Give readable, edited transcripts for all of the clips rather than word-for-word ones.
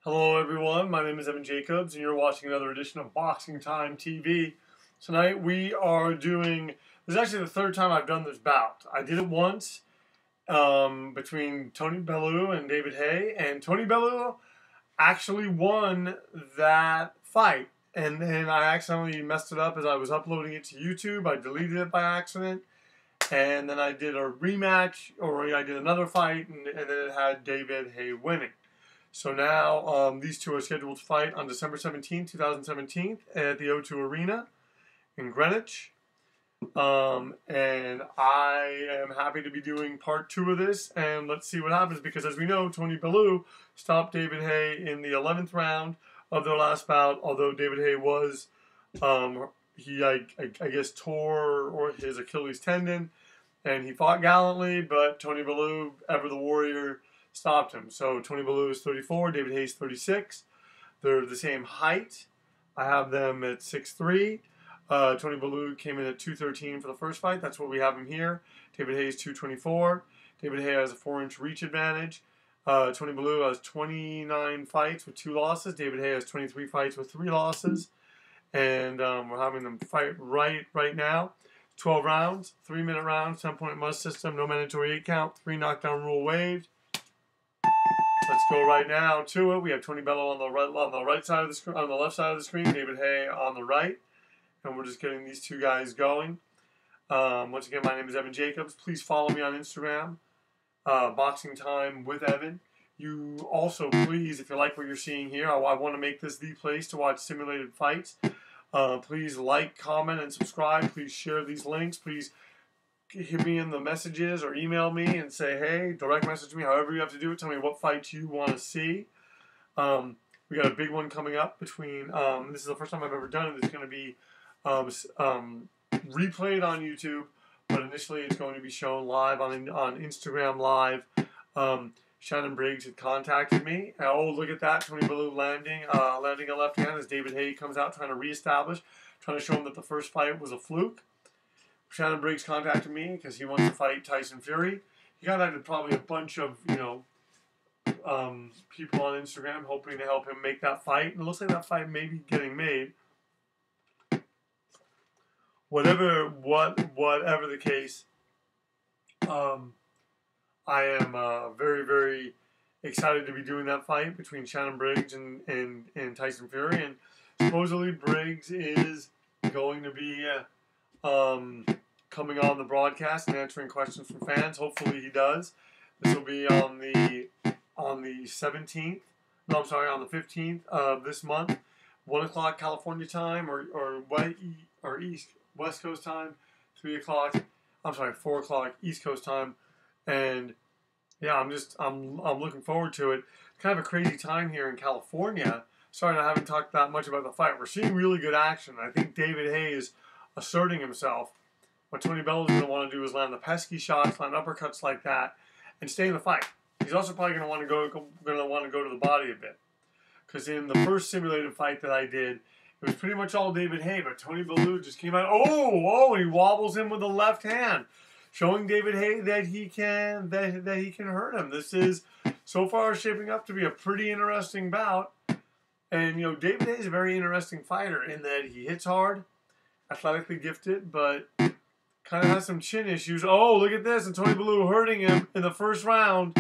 Hello everyone, my name is Evan Jacobs and you're watching another edition of Boxing Time TV. Tonight we are doing, this is actually the third time I've done this bout. I did it once between Tony Bellew and David Haye, and Tony Bellew actually won that fight. And then I accidentally messed it up as I was uploading it to YouTube. I deleted it by accident. And then I did a rematch, or I did another fight, and then it had David Haye winning. So now these two are scheduled to fight on December 17th, 2017 at the O2 Arena in Greenwich. And I am happy to be doing part 2 of this, and let's see what happens, because as we know, Tony Bellew stopped David Haye in the 11th round of their last bout, although David Haye was, I guess, tore his Achilles tendon, and he fought gallantly, but Tony Bellew, ever the warrior, stopped him. So Tony Bellew is 34, David Haye is 36. They're the same height. I have them at 6'3". Tony Bellew came in at 213 for the first fight. That's what we have him here. David Haye is 224. David Haye has a 4-inch reach advantage. Tony Bellew has 29 fights with 2 losses. David Haye has 23 fights with 3 losses. And we're having them fight right now. 12 rounds, 3-minute rounds, 10-point must system, no mandatory 8 count, 3 knockdown rule waived. Let's go right now to it. We have Tony Bellew on the right side of the screen, on the left side of the screen. David Haye on the right, and we're just getting these two guys going. Once again, my name is Evan Jacobs. Please follow me on Instagram, Boxing Time with Evan. You also, please, if you like what you're seeing here, I want to make this the place to watch simulated fights. Please like, comment, and subscribe. Please share these links. Please hit me in the messages or email me and say, hey, direct message me, however you have to do it. Tell me what fights you want to see. We got a big one coming up between, this is the first time I've ever done it. It's going to be replayed on YouTube, but initially it's going to be shown live on Instagram Live. Shannon Briggs had contacted me. Oh, look at that. Tony Bellew landing a left hand as David Haye comes out trying to reestablish, trying to show him that the first fight was a fluke. Shannon Briggs contacted me because he wants to fight Tyson Fury. He contacted probably a bunch of, people on Instagram hoping to help him make that fight. And it looks like that fight may be getting made. Whatever the case, I am very, very excited to be doing that fight between Shannon Briggs and Tyson Fury. And supposedly Briggs is going to be coming on the broadcast and answering questions from fans. Hopefully he does. This will be on the 17th. No, I'm sorry, on the 15th of this month, 1 o'clock California time, or West Coast time, 4 o'clock East Coast time, and yeah, I'm looking forward to it. Kind of a crazy time here in California. Sorry, I haven't talked that much about the fight. We're seeing really good action. I think David Haye is asserting himself. What Tony Bellew is going to want to do is land the pesky shots, land uppercuts like that, and stay in the fight. He's also probably going to want to go to the body a bit, because in the first simulated fight that I did, it was pretty much all David Haye, but Tony Bellew just came out. Oh, he wobbles him with the left hand, showing David Haye that he can hurt him. This is so far shaping up to be a pretty interesting bout. And David Haye is a very interesting fighter in that he hits hard, athletically gifted, but kind of has some chin issues. Oh, look at this. And Tony Bellew hurting him in the first round,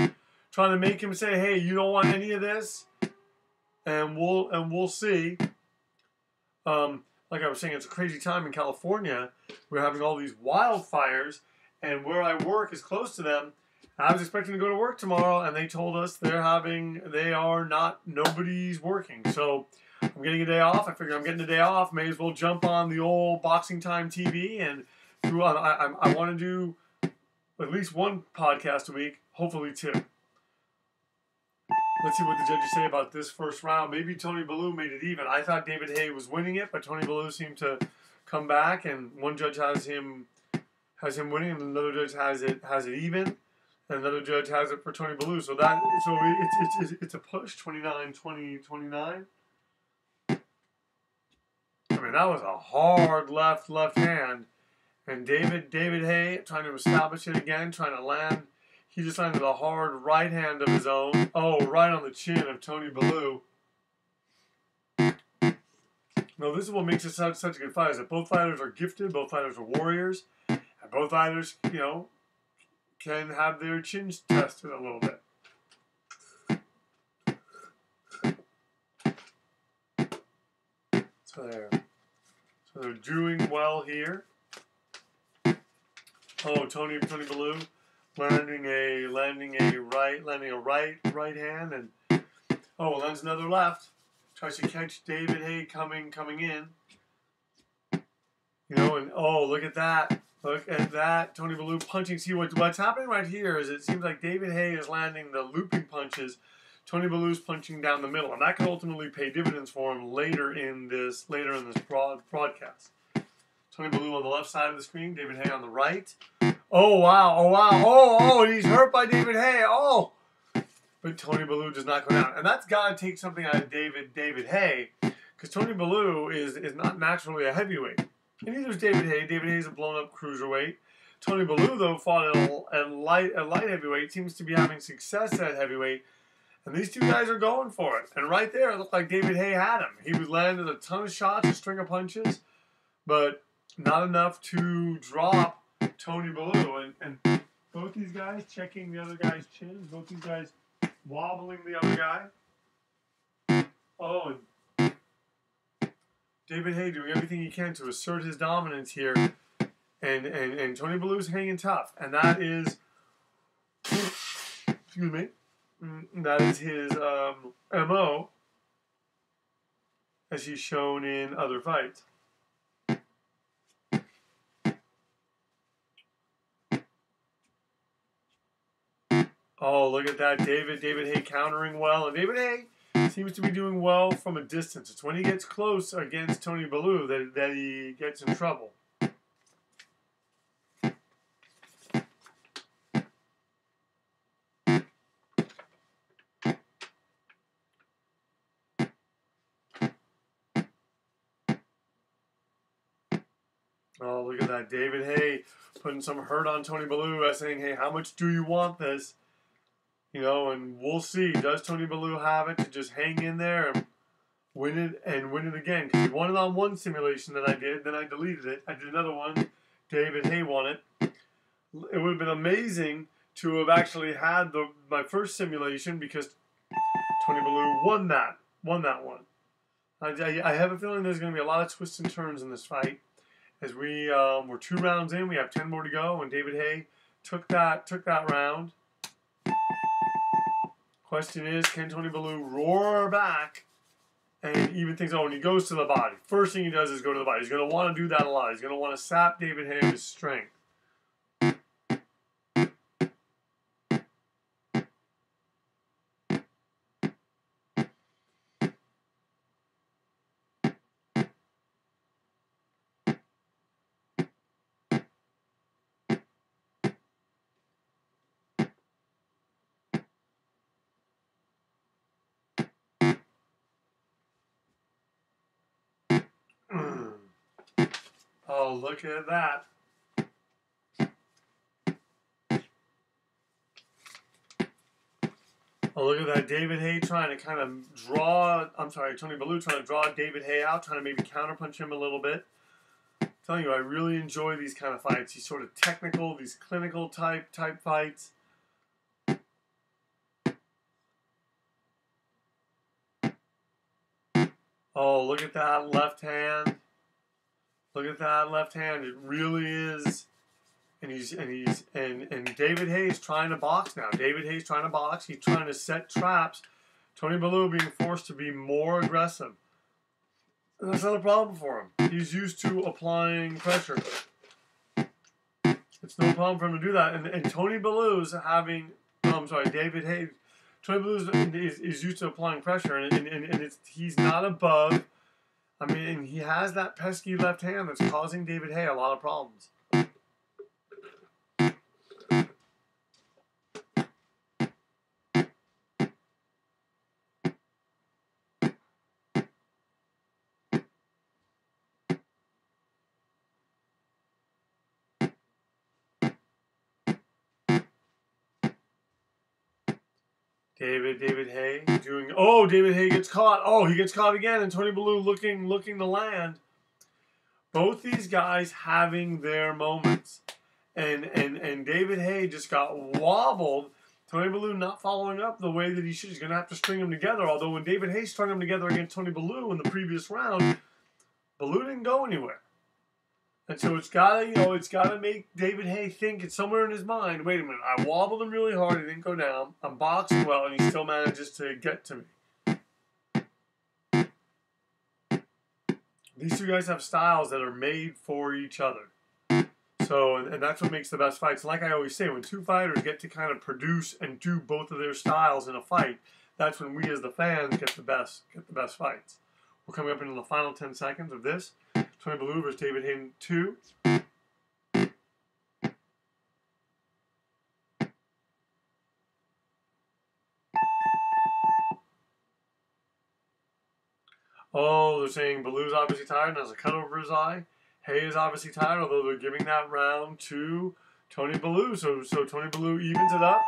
trying to make him say, hey, you don't want any of this. And we'll see. Like I was saying, it's a crazy time in California. We're having all these wildfires, and where I work is close to them. I was expecting to go to work tomorrow, and they told us nobody's working. So I'm getting a day off. I figure I'm getting a day off. May as well jump on the old Boxing Time TV, and I want to do at least 1 podcast a week, hopefully 2. Let's see what the judges say about this first round. Maybe Tony Bellew made it even. I thought David Haye was winning it, but Tony Bellew seemed to come back, and one judge has him winning, and another judge has it even, and another judge has it for Tony Bellew. So it's a push, 29-20, 29. I mean, that was a hard left hand, and David Haye trying to establish it again, trying to land He just landed a hard right hand of his own. Oh, right on the chin of Tony Bellew. No, this is what makes it such a good fight, is that both fighters are gifted, both fighters are warriors, and both fighters, can have their chins tested a little bit. So they're doing well here. Oh, Tony Bellew landing a right hand, and lands another left. Tries to catch David Haye coming in. And look at that. Look at that. Tony Bellew punching. See, what's happening right here is it seems like David Haye is landing the looping punches. Tony Bellew's punching down the middle. And that can ultimately pay dividends for him later in this broadcast. Tony Bellew on the left side of the screen. David Haye on the right. Oh, wow. Oh, wow. Oh, he's hurt by David Haye. Oh. But Tony Bellew does not go down. And that's got to take something out of David Haye. Because Tony Bellew is not naturally a heavyweight. And neither is David Haye. David Haye's a blown-up cruiserweight. Tony Bellew, though, fought at light heavyweight. Seems to be having success at heavyweight. And these two guys are going for it. And right there, it looked like David Haye had him. He was landing a ton of shots, a string of punches, but not enough to drop Tony Bellew. And both these guys checking the other guy's chins. Both these guys wobbling the other guy. Oh, David Haye doing everything he can to assert his dominance here. And Tony Bellew's hanging tough. And that is, excuse me, that is his MO, as he's shown in other fights. Oh, look at that. David Haye countering well. And David Haye seems to be doing well from a distance. It's when he gets close against Tony Bellew that he gets in trouble. Oh, look at that. David Haye putting some hurt on Tony Bellew, saying, hey, how much do you want this? And we'll see. Does Tony Bellew have it to just hang in there and win it again? Because he won it on one simulation that I did, then I deleted it. I did another one. David Haye won it. It would have been amazing to have actually had my first simulation, because Tony Bellew won that one. I have a feeling there's going to be a lot of twists and turns in this fight. As we're 2 rounds in, we have 10 more to go, and David Haye took that round. Question is, can Tony Bellew roar back and even things out when he goes to the body? First thing he does is go to the body. He's going to want to do that a lot. He's going to want to sap David Haye of his strength. Oh, look at that. Oh, look at that. David Haye trying to kind of Tony Bellew trying to draw David Haye out, trying to maybe counterpunch him a little bit. I'm telling you, I really enjoy these kind of fights. These sort of technical, these clinical type fights. Oh, look at that left hand. Look at that left hand. It really is. And David Haye's trying to box now. David Haye's trying to box. He's trying to set traps. Tony Bellew being forced to be more aggressive. And that's not a problem for him. He's used to applying pressure. It's no problem for him to do that. And Tony Bellew's David Haye. Tony Bellew is used to applying pressure, and he's not above. I mean, he has that pesky left hand that's causing David Haye a lot of problems. David Haye doing. Oh, David Haye gets caught. Oh, he gets caught again, and Tony Bellew looking to land. Both these guys having their moments, and David Haye just got wobbled. Tony Bellew not following up the way that he should. He's going to have to string them together. Although when David Haye strung them together against Tony Bellew in the previous round, Bellew didn't go anywhere. And so it's gotta make David Haye think it's somewhere in his mind. Wait a minute, I wobbled him really hard, he didn't go down. I'm boxing well, and he still manages to get to me. These two guys have styles that are made for each other. So, and that's what makes the best fights. Like I always say, when two fighters get to kind of produce and do both of their styles in a fight, that's when we as the fans get the best fights. We're coming up into the final 10 seconds of this. Tony Bellew versus David Haye 2. Oh, they're saying Bellew's obviously tired and has a cut over his eye. Haye is obviously tired, although they're giving that round to Tony Bellew. So Tony Bellew evens it up.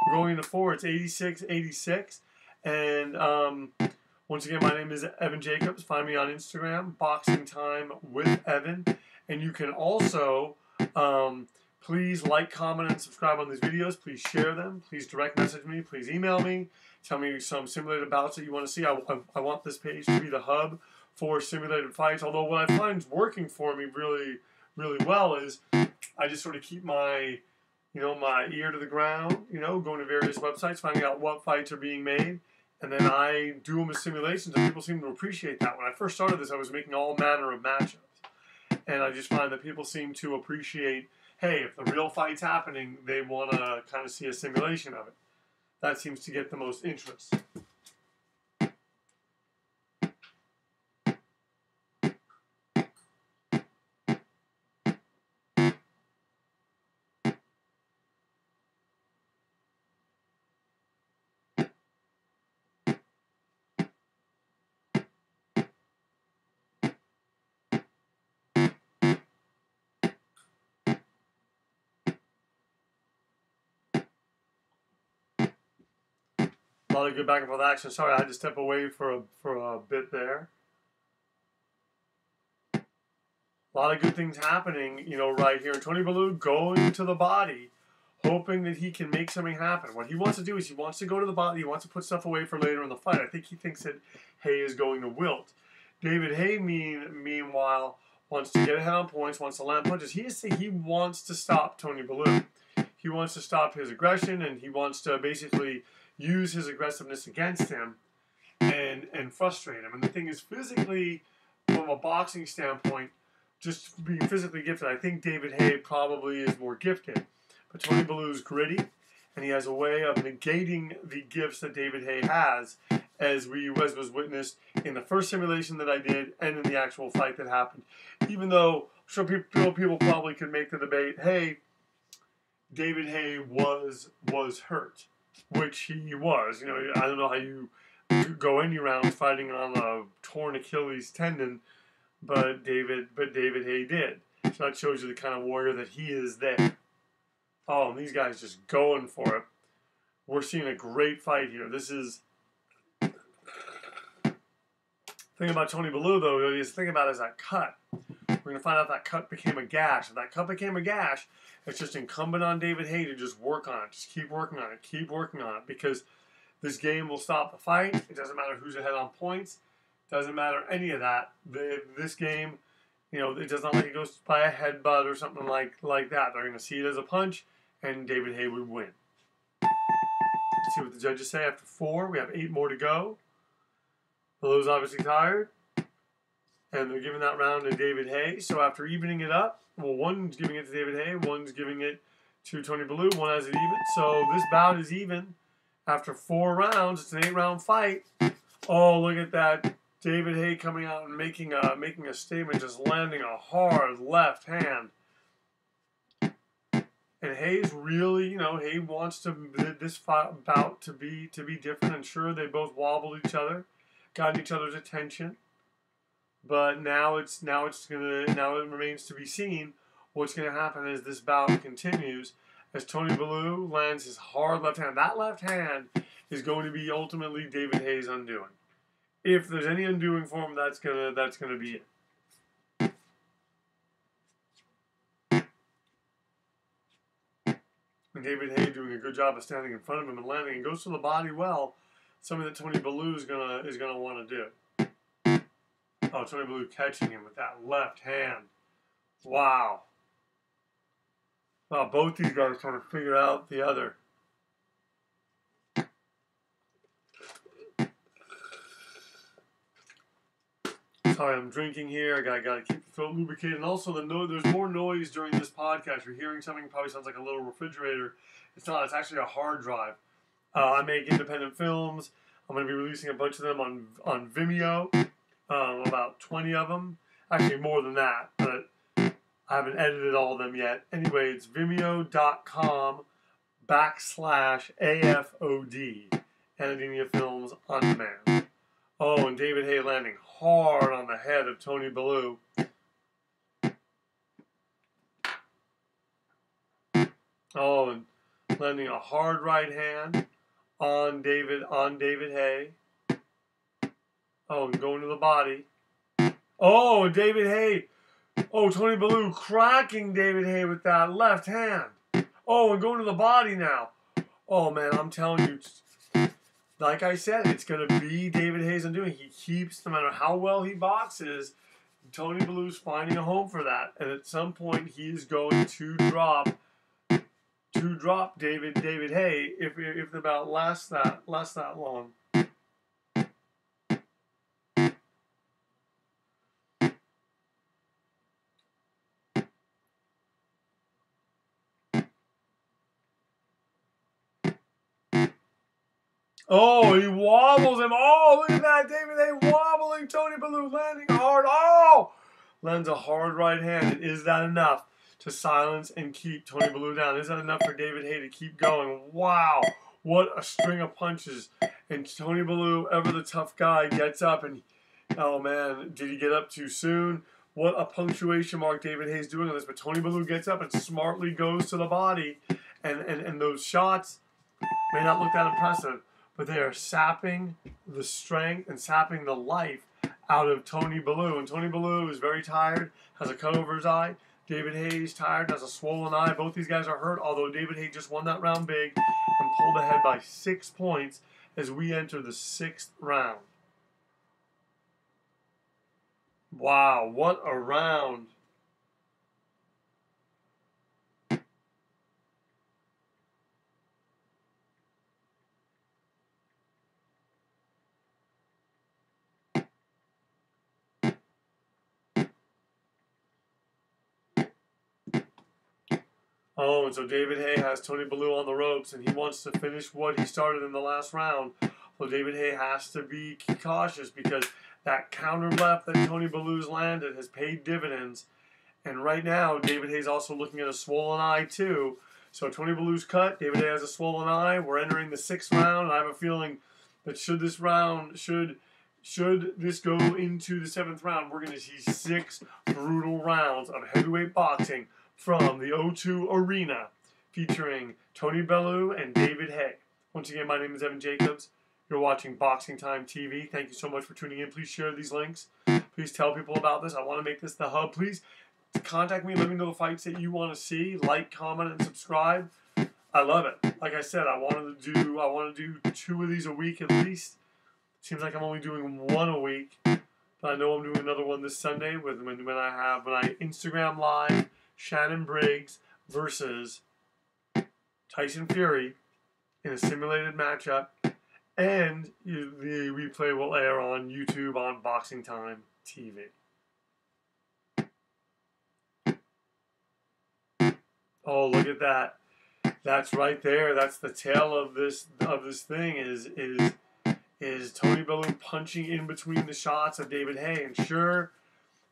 We're going into 4. It's 86-86. And once again, my name is Evan Jacobs. Find me on Instagram, Boxing Time with Evan. And you can also please like, comment, and subscribe on these videos. Please share them. Please direct message me. Please email me. Tell me some simulated bouts that you want to see. I want this page to be the hub for simulated fights. Although what I find is working for me really, really well is I just sort of keep my, my ear to the ground, going to various websites, finding out what fights are being made. And then I do them as simulations, and people seem to appreciate that. When I first started this, I was making all manner of matchups. And I just find that people seem to appreciate, hey, if the real fight's happening, they want to kind of see a simulation of it. That seems to get the most interest. A lot of good back and forth action. Sorry, I had to step away for a bit there. A lot of good things happening, right here. Tony Bellew going to the body, hoping that he can make something happen. What he wants to do is he wants to go to the body. He wants to put stuff away for later in the fight. I think he thinks that Haye is going to wilt. David Haye, meanwhile, wants to get ahead on points, wants to land punches. He wants to stop Tony Bellew. He wants to stop his aggression, and he wants to basically use his aggressiveness against him and frustrate him. And the thing is, physically, from a boxing standpoint, just being physically gifted, I think David Haye probably is more gifted. But Tony Bellew's gritty, and he has a way of negating the gifts that David Haye has, as was witnessed in the first simulation that I did and in the actual fight that happened. Even though I'm sure people probably could make the debate, hey, David Haye was hurt, which he was. I don't know how you go any round fighting on a torn Achilles tendon, but David Haye did. So that shows you the kind of warrior that he is there. Oh, and these guys just going for it. We're seeing a great fight here. This is... The thing about Tony Bellew, though, is think about is that cut. We're going to find out that cut became a gash. If that cut became a gash, it's just incumbent on David Haye to just work on it. Just keep working on it. Keep working on it. Because this game will stop the fight. It doesn't matter who's ahead on points. It doesn't matter any of that. This game, it does not like it goes by a headbutt or something like that. They're going to see it as a punch, and David Haye would win. Let's see what the judges say after 4. We have 8 more to go. Bellew's obviously tired. And they're giving that round to David Haye. So after evening it up, well, one's giving it to David Haye, one's giving it to Tony Bellew, one has it even. So this bout is even after 4 rounds. It's an 8-round fight. Oh, look at that. David Haye coming out and making a statement, just landing a hard left hand. And Haye's really, Haye wants this bout to be different. And sure, they both wobbled each other, got each other's attention. But now it remains to be seen what's going to happen as this bout continues. As Tony Bellew lands his hard left hand. That left hand is going to be ultimately David Haye's undoing. If there's any undoing for him, that's gonna be it. And David Haye doing a good job of standing in front of him and landing, and goes to the body well. Something that Tony Bellew is gonna want to do. Oh, Tony Bellew catching him with that left hand. Wow. Wow, both these guys trying to figure out the other. Sorry, I'm drinking here. I gotta keep the throat lubricated. And also, there's more noise during this podcast. You're hearing something that probably sounds like a little refrigerator. It's not. It's actually a hard drive. I make independent films. I'm going to be releasing a bunch of them on Vimeo. About 20 of them. Actually, more than that. But I haven't edited all of them yet. Anyway, it's vimeo.com/AFOD. Editing your films on demand. Oh, and David Haye landing hard on the head of Tony Bellew. Oh, and landing a hard right hand on David Haye. Oh, and going to the body. Oh, and David Haye. Oh, Tony Bellew cracking David Haye with that left hand. Oh, and going to the body now. Oh, man, I'm telling you. Like I said, it's going to be David Haye's undoing. He keeps, no matter how well he boxes, Tony Bellew's finding a home for that. And at some point, he is going to drop David Haye if the bout lasts that long. Oh, he wobbles him. Oh, look at that. David Haye wobbling. Tony Bellew landing hard. Oh! Lands a hard right hand. Is that enough to silence and keep Tony Bellew down? Is that enough for David Haye to keep going? Wow. What a string of punches. And Tony Bellew, ever the tough guy, gets up and, oh man, did he get up too soon? What a punctuation mark David Haye's doing on this. But Tony Bellew gets up and smartly goes to the body. And those shots may not look that impressive, but they are sapping the strength and sapping the life out of Tony Bellew. And Tony Bellew is very tired, has a cut over his eye. David Haye's tired, has a swollen eye. Both these guys are hurt, although David Haye just won that round big and pulled ahead by 6 points as we enter the 6th round. Wow, what a round. Oh, and so David Haye has Tony Bellew on the ropes, and he wants to finish what he started in the last round. So David Haye has to be cautious because that counter left that Tony Bellew's landed has paid dividends. And right now, David Haye's also looking at a swollen eye too. So Tony Bellew's cut, David Haye has a swollen eye. We're entering the 6th round. And I have a feeling that should this go into the 7th round, we're going to see 6 brutal rounds of heavyweight boxing from the O2 Arena, featuring Tony Bellew and David Haye. Once again, my name is Evan Jacobs. You're watching Boxing Time TV. Thank you so much for tuning in. Please share these links. Please tell people about this. I want to make this the hub. Please contact me. Let me know the fights that you want to see. Like, comment, and subscribe. I love it. Like I said, I want to do 2 of these a week at least. Seems like I'm only doing 1 a week, but I know I'm doing another one this Sunday when I Instagram live Shannon Briggs versus Tyson Fury in a simulated matchup, and the replay will air on YouTube on Boxing Time TV. Oh, look at that! That's right there. That's the tail of this thing. Is Tony Bellew punching in between the shots of David Haye, and sure,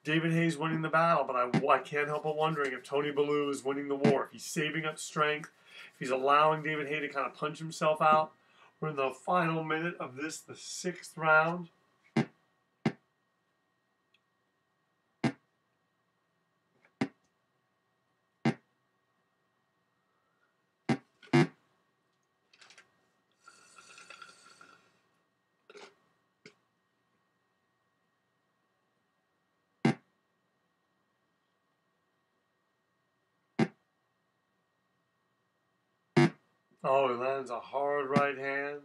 David Haye's winning the battle, but I can't help but wondering if Tony Bellew is winning the war, if he's saving up strength, if he's allowing David Haye to kind of punch himself out. We're in the final minute of this, the 6th round. Oh, he lands a hard right hand.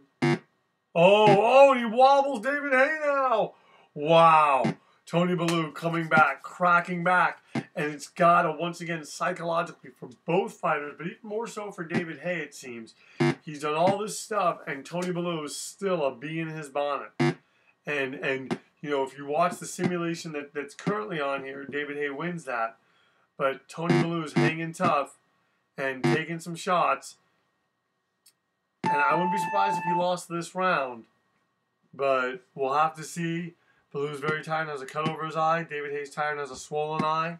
Oh, and he wobbles David Haye now. Wow. Tony Bellew coming back, cracking back. And it's got to, once again, psychologically for both fighters, but even more so for David Haye, it seems. He's done all this stuff, and Tony Bellew is still a bee in his bonnet. And you know, if you watch the simulation that's currently on here, David Haye wins that. But Tony Bellew is hanging tough and taking some shots. And I wouldn't be surprised if he lost this round. But we'll have to see. Bellew's very tired and has a cut over his eye. David Haye's tired and has a swollen eye.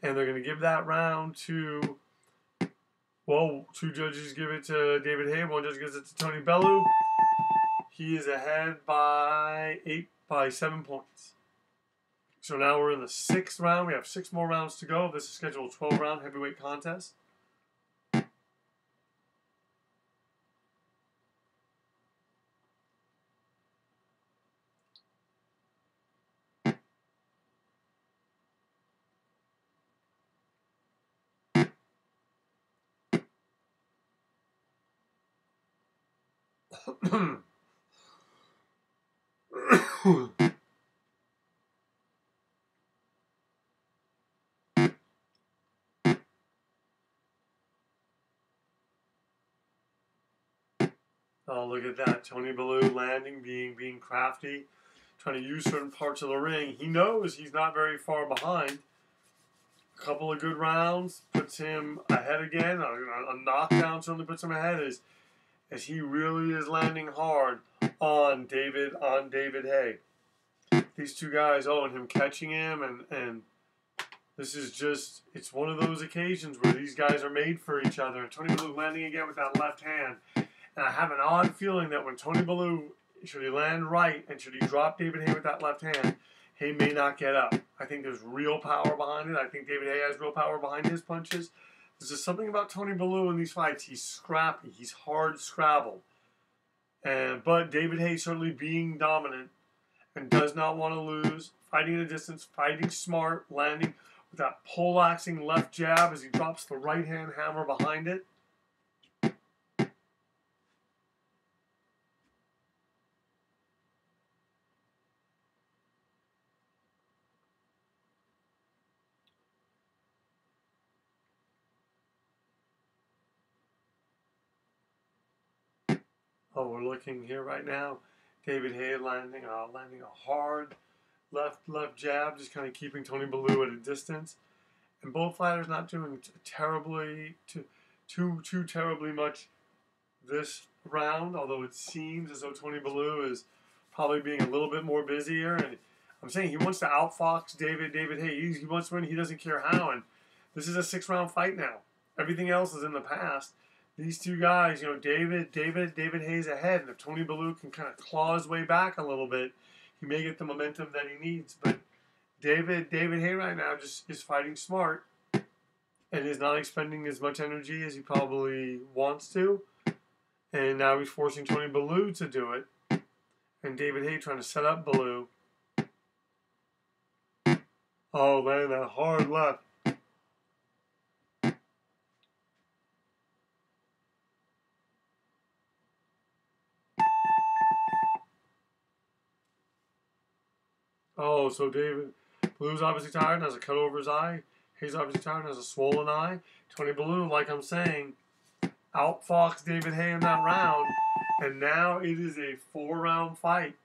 And they're going to give that round to, well, 2 judges give it to David Haye. 1 judge gives it to Tony Bellew. He is ahead by 7 points. So now we're in the 6th round. We have 6 more rounds to go. This is scheduled a 12-round heavyweight contest. Oh, look at that. Tony Bellew landing, being crafty, trying to use certain parts of the ring. He knows he's not very far behind. A couple of good rounds puts him ahead again. A knockdown certainly puts him ahead as he really is landing hard on David Haye. These two guys, and him catching him, and this is just, it's one of those occasions where these guys are made for each other. And Tony Bellew landing again with that left hand. And I have an odd feeling that when Tony Bellew, should he land right and should he drop David Haye with that left hand, Haye may not get up. I think there's real power behind it. I think David Haye has real power behind his punches. There's just something about Tony Bellew in these fights. He's scrappy. He's hard scrabbled. But David Haye certainly being dominant and does not want to lose. Fighting at a distance, fighting smart, landing with that poleaxing left jab as he drops the right hand hammer behind it. Oh, we're looking here right now. David Haye landing a hard left jab, just kind of keeping Tony Bellew at a distance. And both fighters not doing terribly too terribly much this round, although it seems as though Tony Bellew is probably being a little bit more busier. And I'm saying he wants to outfox David Haye. He wants to win. He doesn't care how. And this is a 6-round fight now. Everything else is in the past. These two guys, you know, David Haye's ahead, and if Tony Bellew can kind of claw his way back a little bit, he may get the momentum that he needs. But David Haye right now just is fighting smart and is not expending as much energy as he probably wants to. And now he's forcing Tony Bellew to do it. And David Haye trying to set up Bellew. Oh, man, that hard left. Oh, so David Bellew's obviously tired and has a cut over his eye. Haye's obviously tired and has a swollen eye. Tony Bellew, like I'm saying, outfoxed David Haye in that round. And now it is a 4-round fight.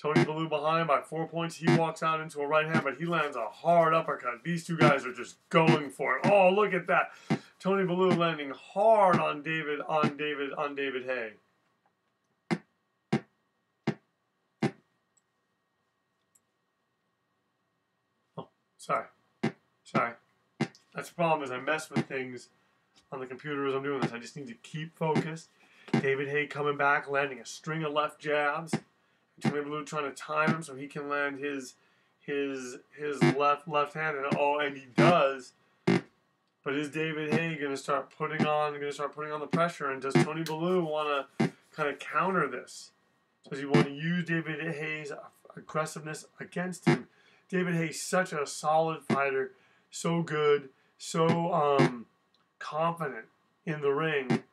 Tony Bellew behind by 4 points. He walks out into a right hand, but he lands a hard uppercut. These two guys are just going for it. Oh, look at that. Tony Bellew landing hard on David Haye. Sorry. That's the problem is I mess with things on the computer as I'm doing this. I just need to keep focused. David Haye coming back, landing a string of left jabs. Tony Bellew trying to time him so he can land his left hand, and he does. But is David Haye going to start putting on the pressure? And does Tony Bellew want to kind of counter this? Does he want to use David Haye's aggressiveness against him? David Haye's such a solid fighter, so good, so confident in the ring,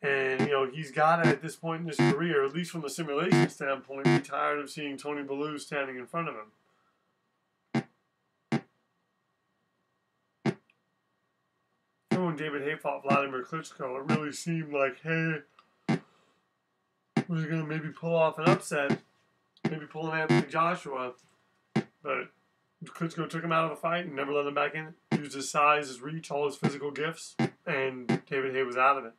And, you know, he's got to, at this point in his career, at least from the simulation standpoint, be tired of seeing Tony Bellew standing in front of him. When David Haye fought Vladimir Klitschko, it really seemed like Haye was going to maybe pull off an upset, maybe pull an Anthony Joshua, but Klitschko took him out of the fight and never let him back in. Used his size, his reach, all his physical gifts, and David Haye was out of it.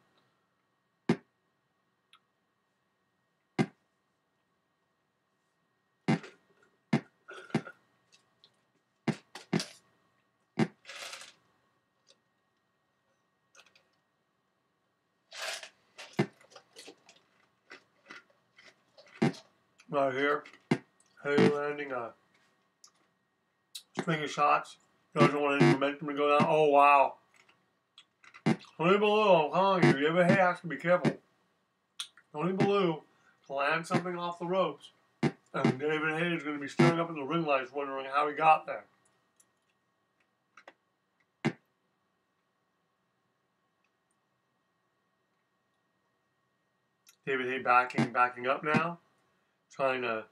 Right here, Haye landing a string of shots. Doesn't want any momentum to go down. Oh, wow. Tony Bellew, I'm telling you, David Haye has to be careful. Tony Bellew can land something off the ropes, and David Haye is going to be staring up in the ring lights wondering how he got there. David Haye backing up now, trying to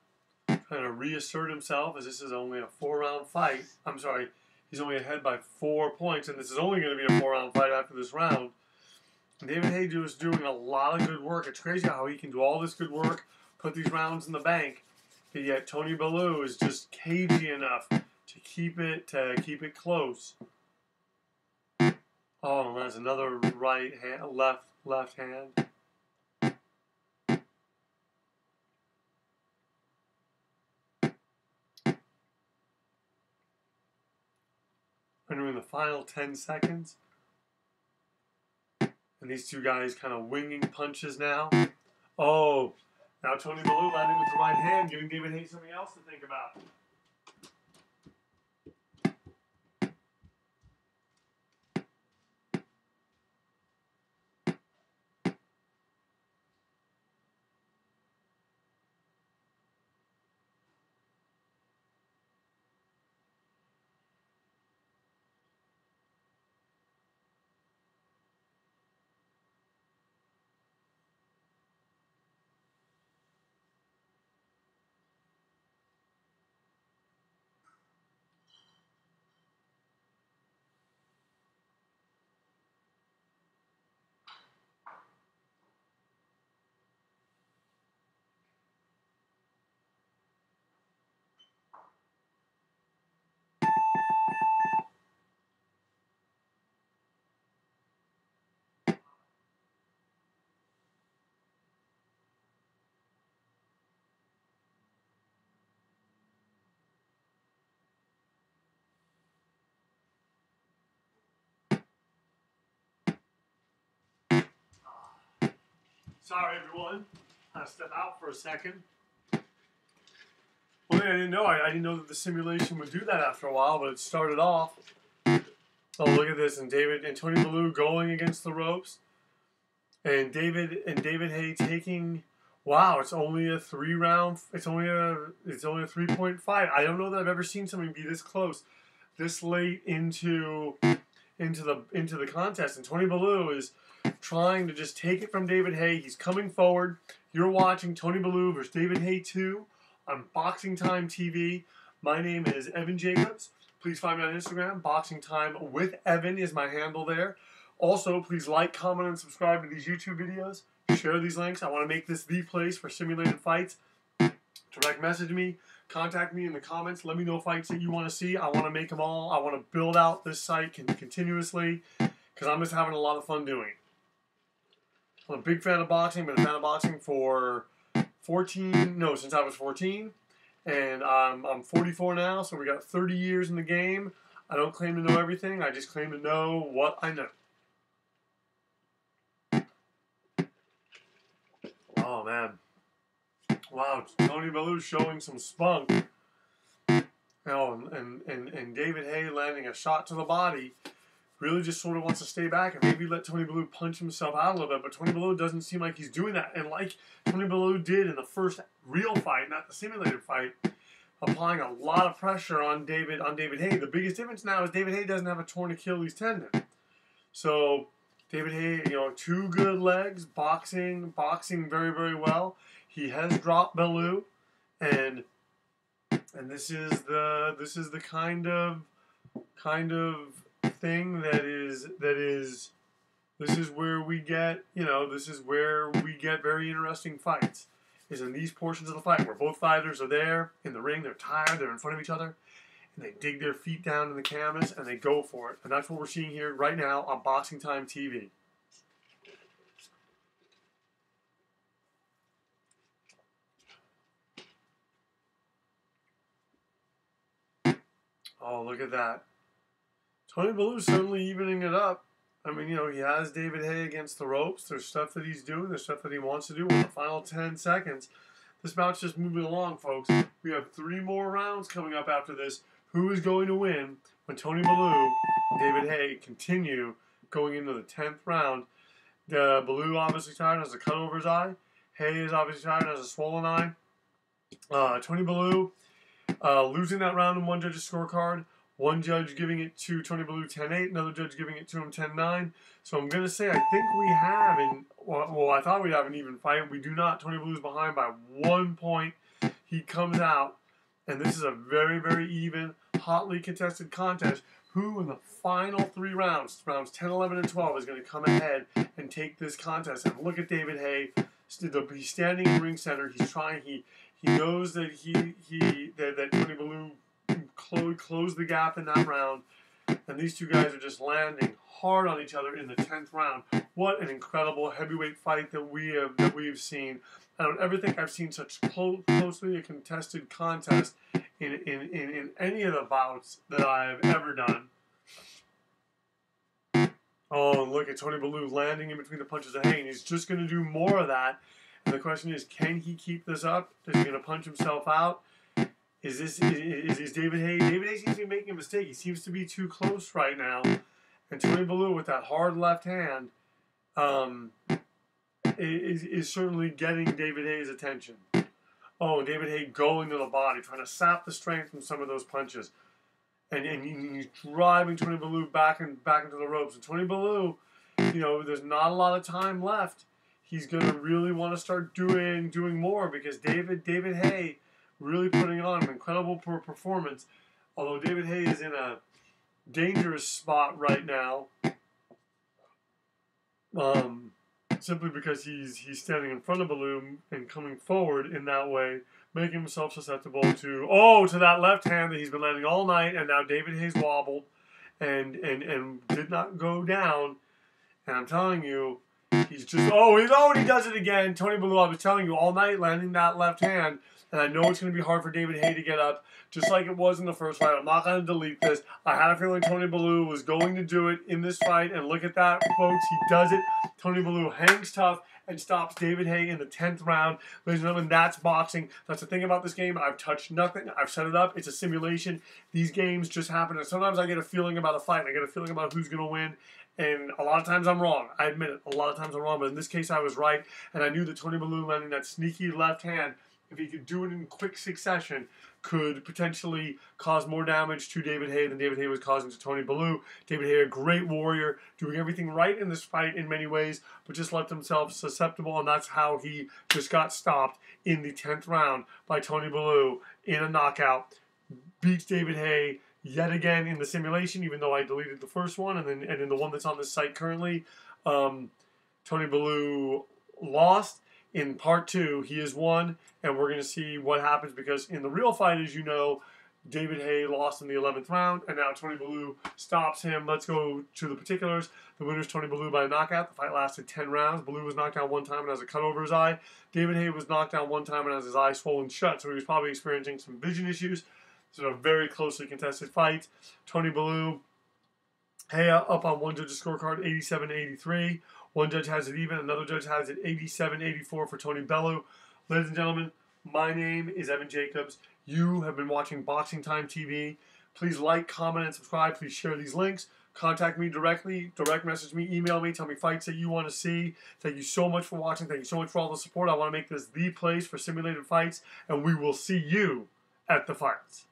reassert himself, as this is only a 4-round fight. I'm sorry, he's only ahead by 4 points, and this is only going to be a 4-round fight after this round. And David Haye is doing a lot of good work. It's crazy how he can do all this good work, put these rounds in the bank, but yet Tony Bellew is just cagey enough to keep it close. Oh, and there's another right hand, left hand. Entering the final 10 seconds. And these two guys kind of winging punches now. Oh, now Tony Bellew landing with the right hand, giving David Haye something else to think about. Sorry, everyone. I had to step out for a second. One thing I didn't know, I didn't know that the simulation would do that after a while, but it started off. Oh, look at this, and Tony Bellew going against the ropes, and David Haye taking. Wow, it's only a 3-round. It's only a 3-point fight. I don't know that I've ever seen something be this close, this late into the contest, and Tony Bellew is trying to just take it from David Haye. He's coming forward. You're watching Tony Bellew versus David Haye 2 on Boxing Time TV. My name is Evan Jacobs. Please find me on Instagram. Boxing Time with Evan is my handle there. Also, please like, comment, and subscribe to these YouTube videos. Share these links. I want to make this the place for simulated fights. Direct message me. Contact me in the comments. Let me know fights that you want to see. I want to make them all. I want to build out this site continuously because I'm just having a lot of fun doing it. I'm a big fan of boxing. Been a fan of boxing for since I was 14. And I'm 44 now, so we got 30 years in the game. I don't claim to know everything. I just claim to know what I know. Oh, man. Wow, Tony Bellew showing some spunk. Oh, and David Haye landing a shot to the body. Really just sort of wants to stay back and maybe let Tony Bellew punch himself out a little bit. But Tony Bellew doesn't seem like he's doing that. And like Tony Bellew did in the first real fight, not the simulated fight, applying a lot of pressure on David Haye. The biggest difference now is David Haye doesn't have a torn Achilles tendon. So David Haye, 2 good legs, boxing very, very well. He has dropped Bellew, and this is the kind of thing this is where we get very interesting fights. Is in these portions of the fight where both fighters are there in the ring, they're tired, they're in front of each other, and they dig their feet down in the canvas and they go for it. And that's what we're seeing here right now on Boxing Time TV. Oh, look at that. Tony Bellew certainly evening it up. I mean, he has David Haye against the ropes. There's stuff that he's doing. There's stuff that he wants to do in the final 10 seconds. This bout's just moving along, folks. We have 3 more rounds coming up after this. Who is going to win when Tony Bellew and David Haye continue going into the 10th round? Bellew obviously tired, has a cut over his eye. Haye is obviously tired, has a swollen eye. Tony Bellew losing that round in one judge's scorecard. One judge giving it to Tony Bellew 10-8, another judge giving it to him 10-9. So I'm going to say I think we have, I thought we'd have an even fight. We do not. Tony Bellew's behind by 1 point. He comes out, and this is a very, very even, hotly contested contest. Who in the final 3 rounds, rounds 10, 11, and 12, is going to come ahead and take this contest? And look at David Haye. He's standing in ring center. He's trying. He knows that that Tony Bellew close the gap in that round, and these 2 guys are just landing hard on each other in the 10th round. What an incredible heavyweight fight that we've seen. I don't ever think I've seen such closely a contested contest in any of the bouts that I've ever done. Oh, look at Tony Bellew landing in between the punches of Haye, and he's just going to do more of that. And the question is, can he keep this up? Is he going to punch himself out? Is David Haye? David Haye seems to be making a mistake. He seems to be too close right now. And Tony Bellew with that hard left hand is certainly getting David Haye's attention. Oh, David Haye going to the body, trying to sap the strength from some of those punches. And he's driving Tony Bellew back into the ropes. And Tony Bellew, there's not a lot of time left. He's going to really want to start doing more because David Haye really putting on an incredible performance. Although David Haye is in a dangerous spot right now, simply because he's standing in front of Bellew and coming forward in that way, making himself susceptible to that left hand that he's been landing all night, and now David Haye's wobbled and did not go down. And I'm telling you, he's just he does it again. Tony Bellew, I was telling you all night, landing that left hand. And I know it's going to be hard for David Haye to get up, just like it was in the first fight. I'm not going to delete this. I had a feeling Tony Bellew was going to do it in this fight. And look at that, folks. He does it. Tony Bellew hangs tough and stops David Haye in the 10th round. Ladies and gentlemen, that's boxing. That's the thing about this game. I've touched nothing. I've set it up. It's a simulation. These games just happen. And sometimes I get a feeling about a fight. I get a feeling about who's going to win. And a lot of times I'm wrong. I admit it. A lot of times I'm wrong. But in this case, I was right. And I knew that Tony Bellew landing that sneaky left hand, if he could do it in quick succession, could potentially cause more damage to David Haye than David Haye was causing to Tony Bellew. David Haye, a great warrior, doing everything right in this fight in many ways, but just left himself susceptible, and that's how he just got stopped in the 10th round by Tony Bellew in a knockout. Beats David Haye yet again in the simulation, even though I deleted the first one, and in the one that's on this site currently, Tony Bellew lost. In part 2, he has won, and we're going to see what happens because in the real fight, as you know, David Haye lost in the 11th round, and now Tony Bellew stops him. Let's go to the particulars. The winner is Tony Bellew by a knockout. The fight lasted 10 rounds. Bellew was knocked down 1 time and has a cut over his eye. David Haye was knocked down 1 time and has his eye swollen shut, so he was probably experiencing some vision issues. This is a very closely contested fight. Tony Bellew, Haye up on one judge's scorecard, 87-83. One judge has it even, another judge has it 87-84 for Tony Bellew. Ladies and gentlemen, my name is Evan Jacobs. You have been watching Boxing Time TV. Please like, comment, and subscribe. Please share these links. Contact me directly. Direct message me. Email me. Tell me fights that you want to see. Thank you so much for watching. Thank you so much for all the support. I want to make this the place for simulated fights, and we will see you at the fights.